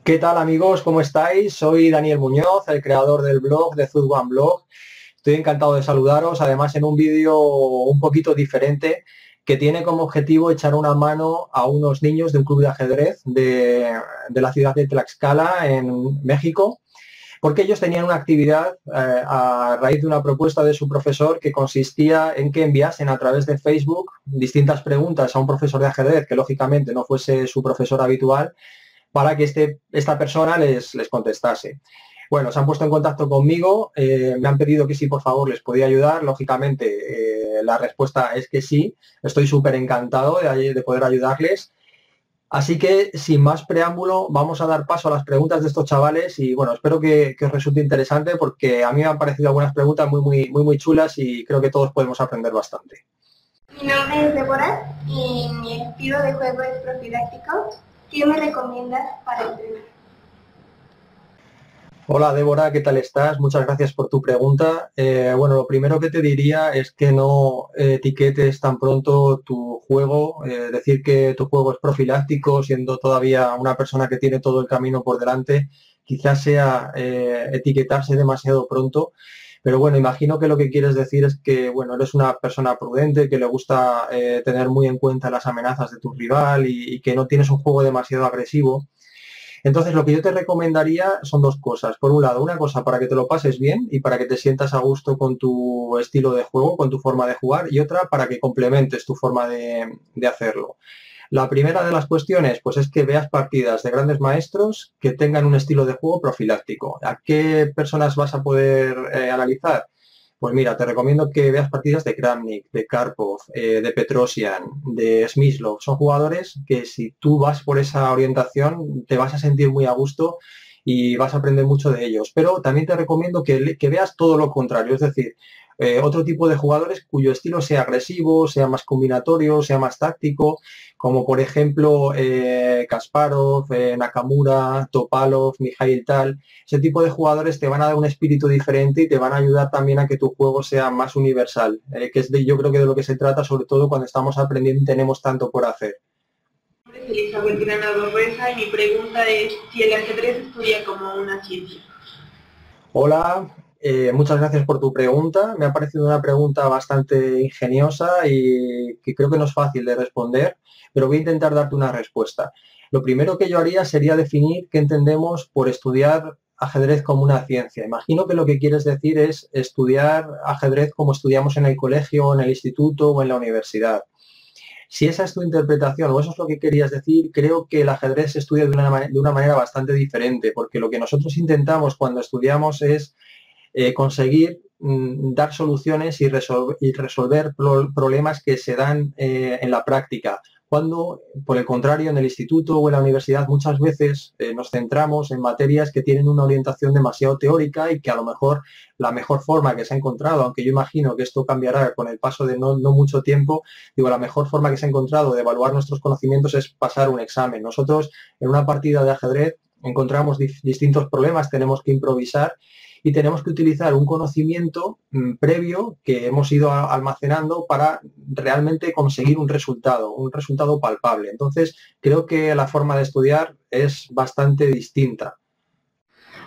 ¿Qué tal amigos? ¿Cómo estáis? Soy Daniel Muñoz, el creador del blog de Zuzwan Blog. Estoy encantado de saludaros, además en un vídeo un poquito diferente que tiene como objetivo echar una mano a unos niños de un club de ajedrez de la ciudad de Tlaxcala, en México, porque ellos tenían una actividad a raíz de una propuesta de su profesor que consistía en que enviasen a través de Facebook distintas preguntas a un profesor de ajedrez que lógicamente no fuese su profesor habitual, para que esta persona les contestase. Bueno, se han puesto en contacto conmigo, me han pedido que sí, por favor, les podía ayudar. Lógicamente, la respuesta es que sí. Estoy súper encantado de poder ayudarles. Así que, sin más preámbulo, vamos a dar paso a las preguntas de estos chavales y, bueno, espero que os resulte interesante porque a mí me han parecido algunas preguntas muy chulas y creo que todos podemos aprender bastante. Mi nombre es Débora y mi estilo de juego es profiláctico. ¿Qué me recomiendas para entrenar? Hola Débora, ¿qué tal estás? Muchas gracias por tu pregunta. Bueno, lo primero que te diría es que no etiquetes tan pronto tu juego, decir que tu juego es profiláctico, siendo todavía una persona que tiene todo el camino por delante, quizás sea etiquetarse demasiado pronto. Pero bueno, imagino que lo que quieres decir es que, bueno, eres una persona prudente, que le gusta tener muy en cuenta las amenazas de tu rival y que no tienes un juego demasiado agresivo. Entonces, lo que yo te recomendaría son dos cosas. Por un lado, una cosa para que te lo pases bien y para que te sientas a gusto con tu estilo de juego, con tu forma de jugar, y otra para que complementes tu forma de hacerlo. La primera de las cuestiones, pues es que veas partidas de grandes maestros que tengan un estilo de juego profiláctico. ¿A qué personas vas a poder analizar? Pues mira, te recomiendo que veas partidas de Kramnik, de Karpov, de Petrosian, de Smyslov. Son jugadores que si tú vas por esa orientación te vas a sentir muy a gusto y vas a aprender mucho de ellos. Pero también te recomiendo que veas todo lo contrario, es decir, otro tipo de jugadores cuyo estilo sea agresivo, sea más combinatorio, sea más táctico, como por ejemplo Kasparov, Nakamura, Topalov, Mikhail Tal. Ese tipo de jugadores te van a dar un espíritu diferente y te van a ayudar también a que tu juego sea más universal, que es yo creo que de lo que se trata, sobre todo cuando estamos aprendiendo y tenemos tanto por hacer. Mi nombre es Elizabeth Granado Reza y mi pregunta es si el ajedrez estudia como una ciencia. Hola, muchas gracias por tu pregunta. Me ha parecido una pregunta bastante ingeniosa y que creo que no es fácil de responder, pero voy a intentar darte una respuesta. Lo primero que yo haría sería definir qué entendemos por estudiar ajedrez como una ciencia. Imagino que lo que quieres decir es estudiar ajedrez como estudiamos en el colegio, en el instituto o en la universidad. Si esa es tu interpretación o eso es lo que querías decir, creo que el ajedrez se estudia de una manera bastante diferente, porque lo que nosotros intentamos cuando estudiamos es conseguir dar soluciones y resolver problemas que se dan en la práctica. Cuando, por el contrario, en el instituto o en la universidad muchas veces nos centramos en materias que tienen una orientación demasiado teórica y que a lo mejor la mejor forma que se ha encontrado, aunque yo imagino que esto cambiará con el paso de no mucho tiempo, digo, la mejor forma que se ha encontrado de evaluar nuestros conocimientos es pasar un examen. Nosotros en una partida de ajedrez encontramos distintos problemas, tenemos que improvisar y tenemos que utilizar un conocimiento previo que hemos ido almacenando para realmente conseguir un resultado palpable. Entonces, creo que la forma de estudiar es bastante distinta.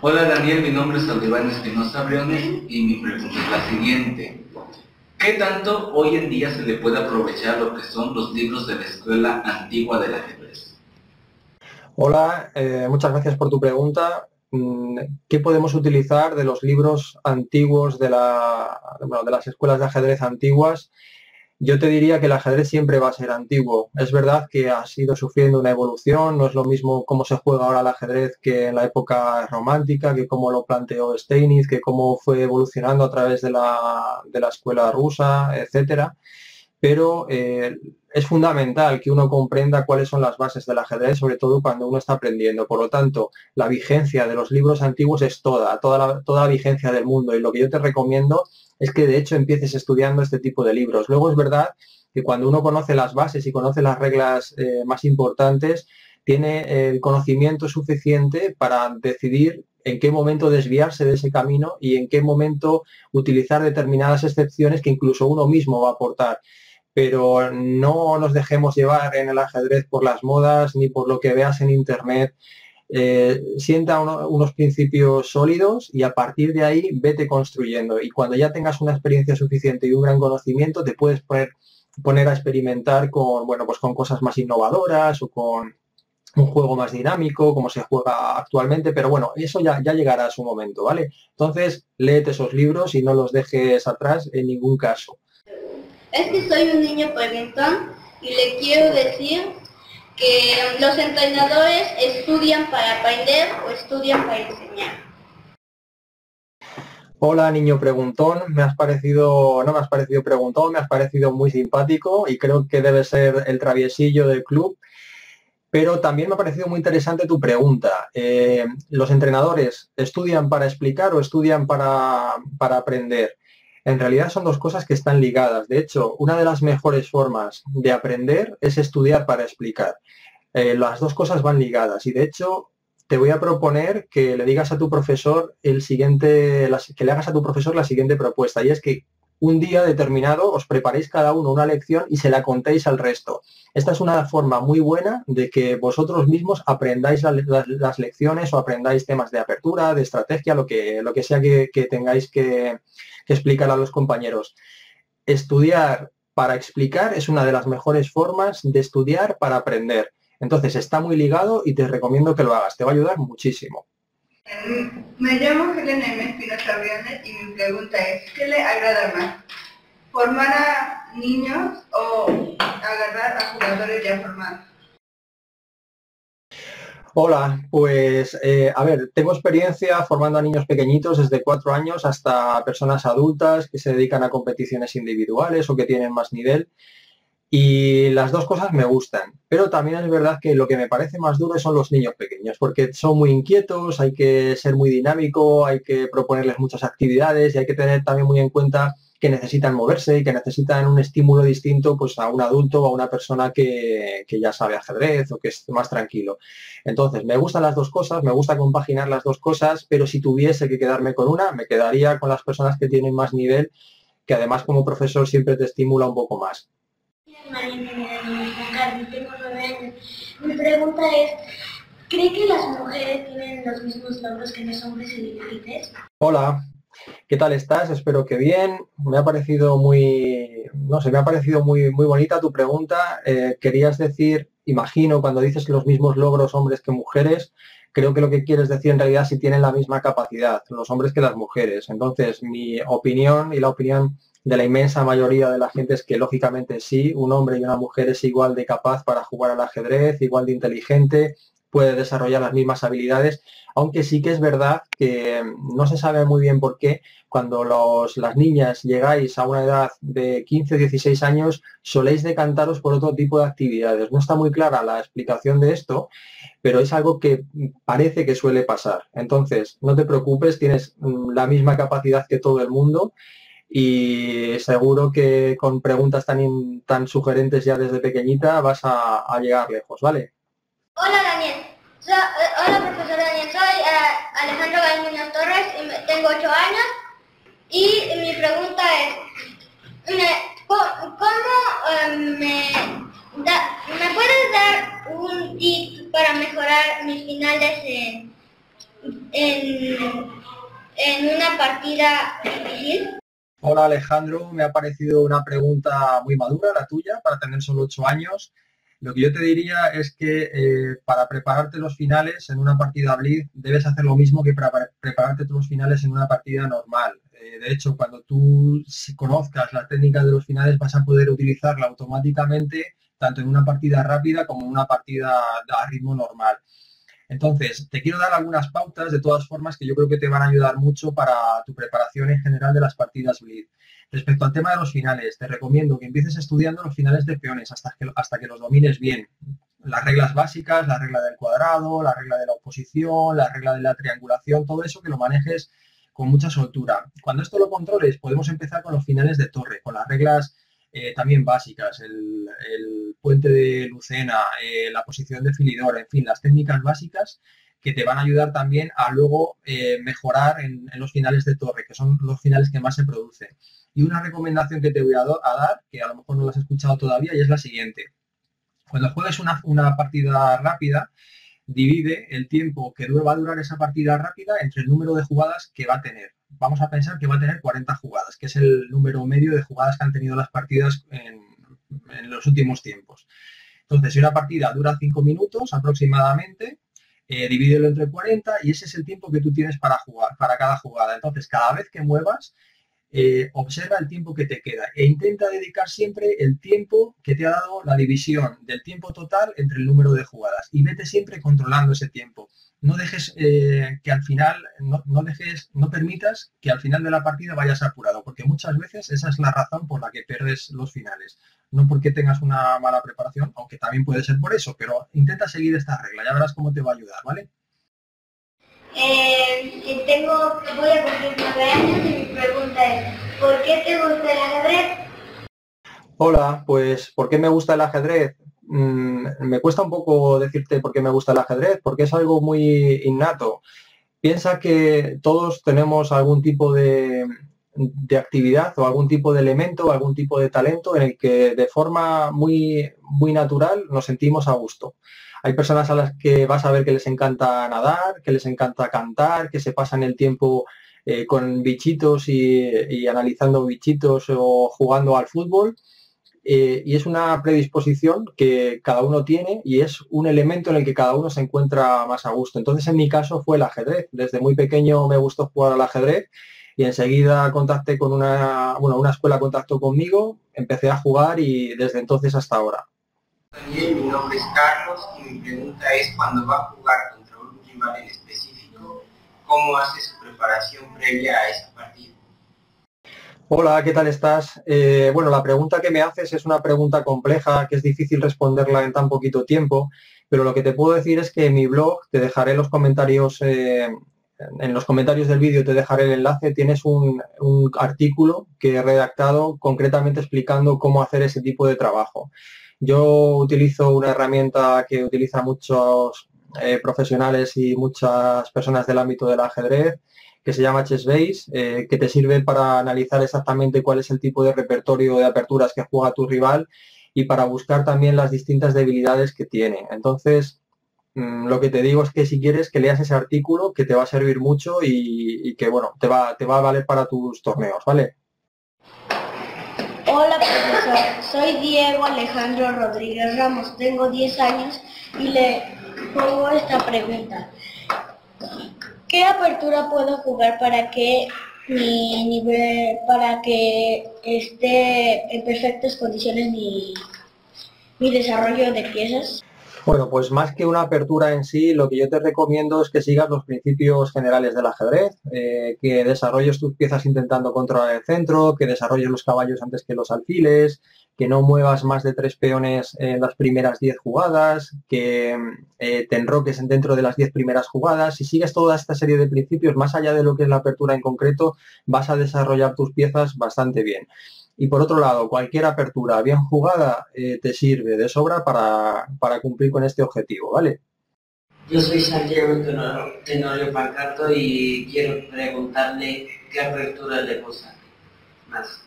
Hola Daniel, mi nombre es Aldiván Espinosa Briones y mi pregunta es la siguiente. ¿Qué tanto hoy en día se le puede aprovechar lo que son los libros de la escuela antigua del ajedrez? Hola, muchas gracias por tu pregunta. ¿Qué podemos utilizar de los libros antiguos de las escuelas de ajedrez antiguas? Yo te diría que el ajedrez siempre va a ser antiguo. Es verdad que ha ido sufriendo una evolución, no es lo mismo cómo se juega ahora el ajedrez que en la época romántica, que cómo lo planteó Steinitz, que cómo fue evolucionando a través de la escuela rusa, etcétera. Pero es fundamental que uno comprenda cuáles son las bases del ajedrez, sobre todo cuando uno está aprendiendo. Por lo tanto, la vigencia de los libros antiguos es toda la vigencia del mundo. Y lo que yo te recomiendo es que de hecho empieces estudiando este tipo de libros. Luego es verdad que cuando uno conoce las bases y conoce las reglas más importantes, tiene el conocimiento suficiente para decidir en qué momento desviarse de ese camino y en qué momento utilizar determinadas excepciones que incluso uno mismo va a aportar. pero no nos dejemos llevar en el ajedrez por las modas ni por lo que veas en internet. Sienta unos principios sólidos y a partir de ahí vete construyendo, y cuando ya tengas una experiencia suficiente y un gran conocimiento te puedes poner a experimentar con, bueno, pues con cosas más innovadoras o con un juego más dinámico como se juega actualmente, pero bueno, eso ya llegará a su momento, ¿vale? Entonces léete esos libros y no los dejes atrás en ningún caso. Es que soy un niño preguntón y le quiero decir que los entrenadores estudian para aprender o estudian para enseñar. Hola, niño preguntón, no me has parecido preguntón, me has parecido muy simpático y creo que debe ser el traviesillo del club, pero también me ha parecido muy interesante tu pregunta. ¿Los entrenadores estudian para explicar o estudian para aprender? En realidad son dos cosas que están ligadas. De hecho, una de las mejores formas de aprender es estudiar para explicar. Las dos cosas van ligadas y de hecho te voy a proponer que le digas a tu profesor que le hagas a tu profesor la siguiente propuesta, y es que un día determinado os preparéis cada uno una lección y se la contéis al resto. Esta es una forma muy buena de que vosotros mismos aprendáis las lecciones o aprendáis temas de apertura, de estrategia, lo que sea que tengáis que explicar a los compañeros. Estudiar para explicar es una de las mejores formas de estudiar para aprender. Entonces está muy ligado y te recomiendo que lo hagas, te va a ayudar muchísimo. Me llamo Helena M. Espinosa Briones y mi pregunta es, ¿qué le agrada más? ¿Formar a niños o agarrar a jugadores ya formados? Hola, pues a ver, tengo experiencia formando a niños pequeñitos desde 4 años hasta personas adultas que se dedican a competiciones individuales o que tienen más nivel. Y las dos cosas me gustan, pero también es verdad que lo que me parece más duro son los niños pequeños, porque son muy inquietos, hay que ser muy dinámico, hay que proponerles muchas actividades y hay que tener también muy en cuenta que necesitan moverse y que necesitan un estímulo distinto pues a un adulto o a una persona que ya sabe ajedrez o que es más tranquilo. Entonces, me gustan las dos cosas, me gusta compaginar las dos cosas, pero si tuviese que quedarme con una, me quedaría con las personas que tienen más nivel, que además como profesor siempre te estimula un poco más. Tengo 9 años. Mi pregunta es, ¿cree que las mujeres tienen los mismos logros que los hombres en el ajedrez? Hola, ¿qué tal estás? Espero que bien. Me ha parecido muy bonita tu pregunta. Querías decir, imagino, cuando dices que los mismos logros hombres que mujeres, creo que lo que quieres decir en realidad si tienen la misma capacidad, los hombres que las mujeres. Entonces, mi opinión y la opinión de la inmensa mayoría de la gente es que lógicamente sí, un hombre y una mujer es igual de capaz para jugar al ajedrez, igual de inteligente, puede desarrollar las mismas habilidades, aunque sí que es verdad que no se sabe muy bien por qué cuando las niñas llegáis a una edad de 15 o 16 años soléis decantaros por otro tipo de actividades. No está muy clara la explicación de esto, pero es algo que parece que suele pasar. Entonces, no te preocupes, tienes la misma capacidad que todo el mundo y seguro que con preguntas tan sugerentes ya desde pequeñita vas a llegar lejos, ¿vale? Hola Daniel, hola profesor Daniel, soy Alejandro Gael Muñoz Torres y tengo 8 años y mi pregunta es, ¿me puedes dar un tip para mejorar mis finales en una partida difícil? Hola Alejandro, me ha parecido una pregunta muy madura la tuya para tener solo 8 años. Lo que yo te diría es que para prepararte los finales en una partida Blitz debes hacer lo mismo que para prepararte los finales en una partida normal. De hecho, cuando tú conozcas la técnica de los finales vas a poder utilizarla automáticamente tanto en una partida rápida como en una partida a ritmo normal. Entonces, te quiero dar algunas pautas, de todas formas, que yo creo que te van a ayudar mucho para tu preparación en general de las partidas Blitz. Respecto al tema de los finales, te recomiendo que empieces estudiando los finales de peones hasta que los domines bien. Las reglas básicas, la regla del cuadrado, la regla de la oposición, la regla de la triangulación, todo eso que lo manejes con mucha soltura. Cuando esto lo controles, podemos empezar con los finales de torre, con las reglas también básicas, el puente de Lucena, la posición de Filidor, en fin, las técnicas básicas que te van a ayudar también a luego mejorar en los finales de torre, que son los finales que más se producen. Y una recomendación que te voy a dar, que a lo mejor no lo has escuchado todavía, y es la siguiente. Cuando juegues una partida rápida, divide el tiempo que va a durar esa partida rápida entre el número de jugadas que va a tener. Vamos a pensar que va a tener 40 jugadas, que es el número medio de jugadas que han tenido las partidas en los últimos tiempos. Entonces, si una partida dura 5 minutos aproximadamente, divídelo entre 40 y ese es el tiempo que tú tienes para jugar, para cada jugada. Entonces, cada vez que muevas, observa el tiempo que te queda e intenta dedicar siempre el tiempo que te ha dado la división del tiempo total entre el número de jugadas y vete siempre controlando ese tiempo. No dejes que al final, no permitas que al final de la partida vayas apurado, porque muchas veces esa es la razón por la que pierdes los finales. No porque tengas una mala preparación, aunque también puede ser por eso, pero intenta seguir esta regla, ya verás cómo te va a ayudar, ¿vale? Voy a cumplir 9 años y mi pregunta es, ¿por qué te gusta el ajedrez? Hola, pues ¿por qué me gusta el ajedrez? Me cuesta un poco decirte por qué me gusta el ajedrez, porque es algo muy innato. Piensa que todos tenemos algún tipo de actividad o algún tipo de elemento, algún tipo de talento en el que de forma muy, muy natural nos sentimos a gusto. Hay personas a las que vas a ver que les encanta nadar, que les encanta cantar, que se pasan el tiempo con bichitos y analizando bichitos o jugando al fútbol. Y es una predisposición que cada uno tiene y es un elemento en el que cada uno se encuentra más a gusto. Entonces, en mi caso fue el ajedrez. Desde muy pequeño me gustó jugar al ajedrez y enseguida contacté con una escuela contactó conmigo, empecé a jugar y desde entonces hasta ahora. Daniel, mi nombre es Carlos y mi pregunta es, cuando va a jugar contra un rival en específico, ¿cómo hace su preparación previa a esa partida? Hola, ¿qué tal estás? Bueno, la pregunta que me haces es una pregunta compleja que es difícil responderla en tan poquito tiempo, pero lo que te puedo decir es que en mi blog te dejaré los comentarios, en los comentarios del vídeo te dejaré el enlace, tienes un artículo que he redactado concretamente explicando cómo hacer ese tipo de trabajo. Yo utilizo una herramienta que utilizan muchos profesionales y muchas personas del ámbito del ajedrez, que se llama Chessbase, que te sirve para analizar exactamente cuál es el tipo de repertorio de aperturas que juega tu rival y para buscar también las distintas debilidades que tiene. Entonces, lo que te digo es que si quieres que leas ese artículo, que te va a servir mucho y que, bueno, te va a valer para tus torneos, ¿vale? Hola profesor, soy Diego Alejandro Rodríguez Ramos, tengo 10 años y le pongo esta pregunta. ¿Qué apertura puedo jugar para que esté en perfectas condiciones mi desarrollo de piezas? Bueno, pues más que una apertura en sí, lo que yo te recomiendo es que sigas los principios generales del ajedrez, que desarrolles tus piezas intentando controlar el centro, que desarrolles los caballos antes que los alfiles, que no muevas más de 3 peones en las primeras 10 jugadas, que te enroques dentro de las 10 primeras jugadas. Si sigues toda esta serie de principios, más allá de lo que es la apertura en concreto, vas a desarrollar tus piezas bastante bien. Y por otro lado, cualquier apertura bien jugada te sirve de sobra para cumplir con este objetivo, ¿vale? Yo soy Santiago Tenorio Pancarto y quiero preguntarle qué apertura le gusta más.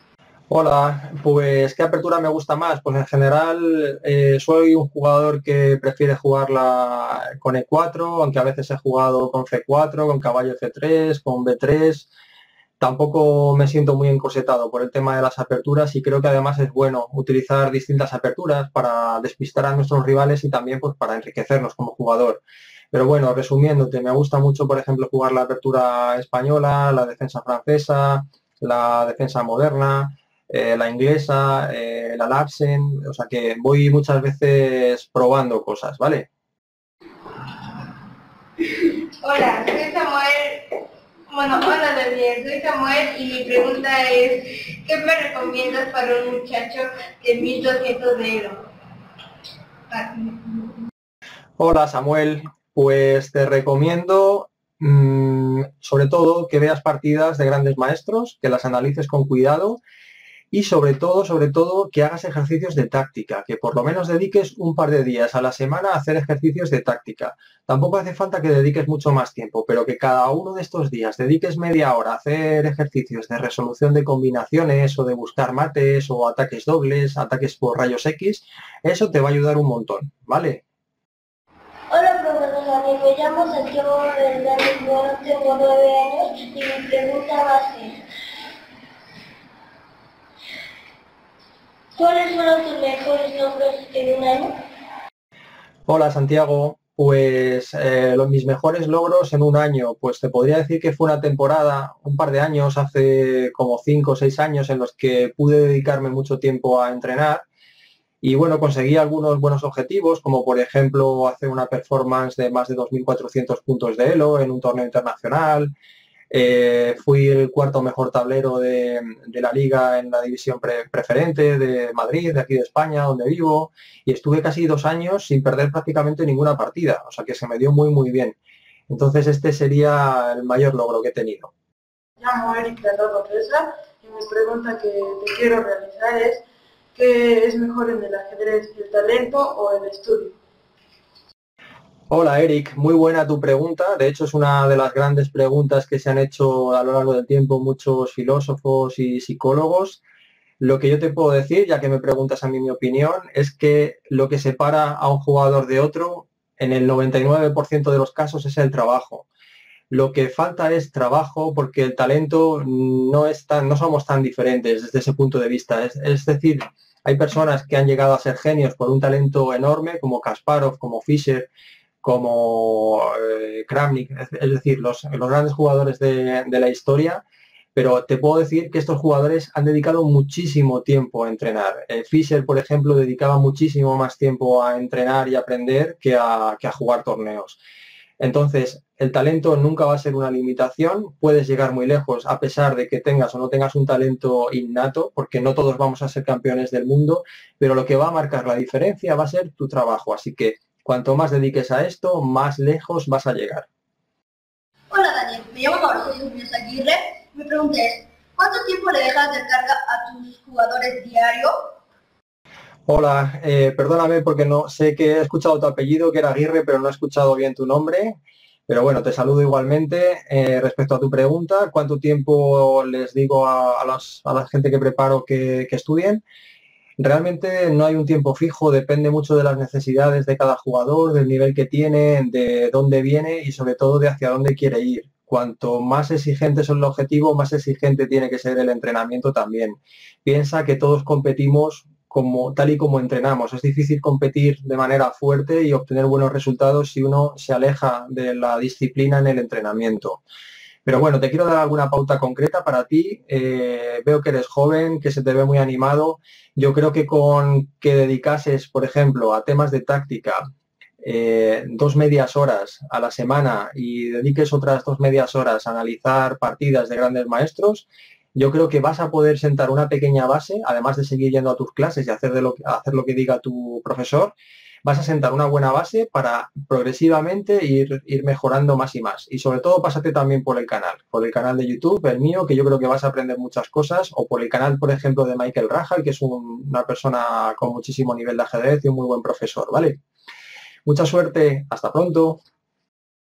Hola, pues ¿qué apertura me gusta más? Pues en general soy un jugador que prefiere jugarla con E4, aunque a veces he jugado con C4, con caballo F3, con B3. Tampoco me siento muy encorsetado por el tema de las aperturas y creo que además es bueno utilizar distintas aperturas para despistar a nuestros rivales y también pues para enriquecernos como jugador. Pero bueno, resumiéndote, me gusta mucho, por ejemplo, jugar la apertura española, la defensa francesa, la defensa moderna, la inglesa, la Larsen, o sea que voy muchas veces probando cosas, ¿vale? Hola, soy Samuel. Bueno, hola Daniel, soy Samuel y mi pregunta es, ¿qué me recomiendas para un muchacho de 1200 de Elo? Hola Samuel, pues te recomiendo sobre todo que veas partidas de grandes maestros, que las analices con cuidado Y sobre todo, que hagas ejercicios de táctica, que por lo menos dediques un par de días a la semana a hacer ejercicios de táctica. Tampoco hace falta que dediques mucho más tiempo, pero que cada uno de estos días dediques media hora a hacer ejercicios de resolución de combinaciones o de buscar mates o ataques dobles, ataques por rayos X, eso te va a ayudar un montón, ¿vale? Hola, profesor Daniel, me llamo Santiago Hernández Bueno, tengo 9 años y mi pregunta va a ser: ¿cuáles fueron tus mejores logros en un año? Hola Santiago, pues mis mejores logros en un año, pues te podría decir que fue una temporada, un par de años, hace como 5 o 6 años en los que pude dedicarme mucho tiempo a entrenar y bueno, conseguí algunos buenos objetivos, como por ejemplo hacer una performance de más de 2.400 puntos de Elo en un torneo internacional. Fui el cuarto mejor tablero de la liga en la división preferente de Madrid, de aquí de España, donde vivo, y estuve casi 2 años sin perder prácticamente ninguna partida, o sea que se me dio muy bien. Entonces este sería el mayor logro que he tenido. Me llamo Eric Bernardo Presa y mi pregunta que te quiero realizar es: ¿qué es mejor en el ajedrez, el talento o el estudio? Hola Eric, muy buena tu pregunta. De hecho es una de las grandes preguntas que se han hecho a lo largo del tiempo muchos filósofos y psicólogos. Lo que yo te puedo decir, ya que me preguntas a mí mi opinión, es que lo que separa a un jugador de otro, en el 99% de los casos, es el trabajo. Lo que falta es trabajo porque el talento no somos tan diferentes desde ese punto de vista. Es decir, hay personas que han llegado a ser genios por un talento enorme, como Kasparov, como Fischer, como Kramnik, es decir, los grandes jugadores de la historia, pero te puedo decir que estos jugadores han dedicado muchísimo tiempo a entrenar. Fischer, por ejemplo, dedicaba muchísimo más tiempo a entrenar y aprender que a jugar torneos. Entonces, el talento nunca va a ser una limitación, puedes llegar muy lejos a pesar de que tengas o no tengas un talento innato, porque no todos vamos a ser campeones del mundo, pero lo que va a marcar la diferencia va a ser tu trabajo, así que cuanto más dediques a esto, más lejos vas a llegar. Hola Daniel, me llamo Mauricio Díaz Aguirre. Mi pregunta es: ¿cuánto tiempo le dejas de carga a tus jugadores diario? Hola, perdóname porque no sé que he escuchado tu apellido, que era Aguirre, pero no he escuchado bien tu nombre. Pero bueno, te saludo igualmente. Respecto a tu pregunta, ¿cuánto tiempo les digo a la gente que preparo que estudien? Realmente no hay un tiempo fijo, depende mucho de las necesidades de cada jugador, del nivel que tiene, de dónde viene y sobre todo de hacia dónde quiere ir. Cuanto más exigente es el objetivo, más exigente tiene que ser el entrenamiento también. Piensa que todos competimos tal y como entrenamos. Es difícil competir de manera fuerte y obtener buenos resultados si uno se aleja de la disciplina en el entrenamiento. Pero bueno, te quiero dar alguna pauta concreta para ti. Veo que eres joven, que se te ve muy animado. Yo creo que con que dedicases, por ejemplo, a temas de táctica, 2 medias horas a la semana y dediques otras 2 medias horas a analizar partidas de grandes maestros, yo creo que vas a poder sentar una pequeña base, además de seguir yendo a tus clases y hacer lo que diga tu profesor. Vas a sentar una buena base para progresivamente ir mejorando más y más. Y sobre todo pásate también por el canal de YouTube, el mío, que yo creo que vas a aprender muchas cosas, o por el canal, por ejemplo, de Michael Rahal, que es una persona con muchísimo nivel de ajedrez y un muy buen profesor, ¿vale? Mucha suerte, hasta pronto.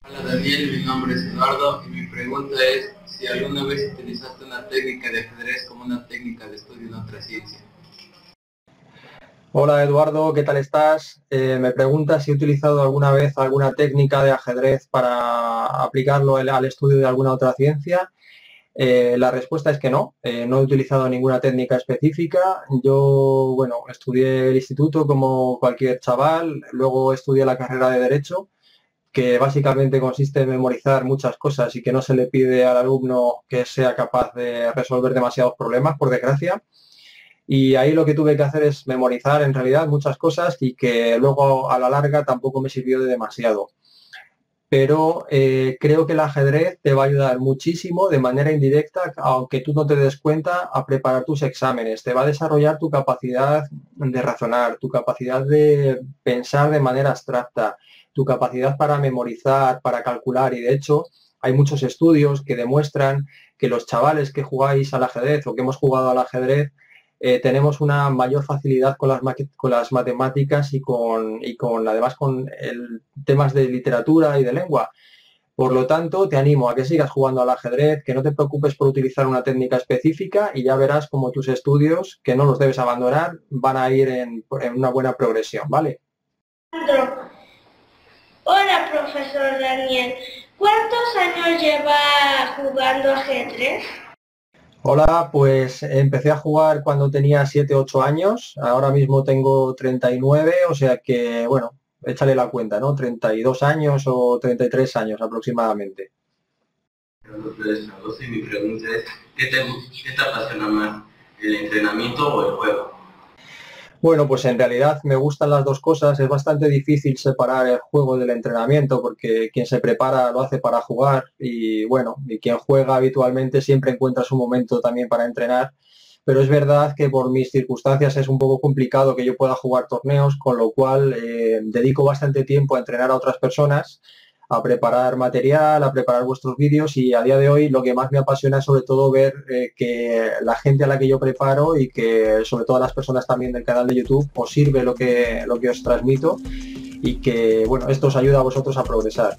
Hola Daniel, mi nombre es Eduardo y mi pregunta es si alguna vez utilizaste una técnica de ajedrez como una técnica de estudio en otra ciencia. Hola Eduardo, ¿qué tal estás? Me preguntas si he utilizado alguna vez alguna técnica de ajedrez para aplicarlo al estudio de alguna otra ciencia. La respuesta es que no, no he utilizado ninguna técnica específica. Yo, bueno, estudié el instituto como cualquier chaval, luego estudié la carrera de Derecho, que básicamente consiste en memorizar muchas cosas y que no se le pide al alumno que sea capaz de resolver demasiados problemas, por desgracia. Y ahí lo que tuve que hacer es memorizar en realidad muchas cosas y que luego a la larga tampoco me sirvió de demasiado. Pero creo que el ajedrez te va a ayudar muchísimo de manera indirecta, aunque tú no te des cuenta, a preparar tus exámenes. Te va a desarrollar tu capacidad de razonar, tu capacidad de pensar de manera abstracta, tu capacidad para memorizar, para calcular. Y de hecho hay muchos estudios que demuestran que los chavales que jugáis al ajedrez o que hemos jugado al ajedrez tenemos una mayor facilidad con las matemáticas y además con temas de literatura y de lengua. Por lo tanto, te animo a que sigas jugando al ajedrez, que no te preocupes por utilizar una técnica específica y ya verás como tus estudios, que no los debes abandonar, van a ir en una buena progresión, ¿vale? Hola, profesor Daniel. ¿Cuántos años lleva jugando ajedrez? Hola, pues empecé a jugar cuando tenía 7 o 8 años, ahora mismo tengo 39, o sea que, bueno, échale la cuenta, ¿no? 32 años o 33 años aproximadamente. Y mi pregunta es, ¿qué te apasiona más, el entrenamiento o el juego? Bueno, pues en realidad me gustan las dos cosas. Es bastante difícil separar el juego del entrenamiento porque quien se prepara lo hace para jugar y bueno, y quien juega habitualmente siempre encuentra su momento también para entrenar. Pero es verdad que por mis circunstancias es un poco complicado que yo pueda jugar torneos, con lo cual dedico bastante tiempo a entrenar a otras personas, a preparar material, a preparar vuestros vídeos y a día de hoy lo que más me apasiona es sobre todo ver que la gente a la que yo preparo y que sobre todo a las personas también del canal de YouTube os sirve lo que os transmito y que bueno, esto os ayuda a vosotros a progresar.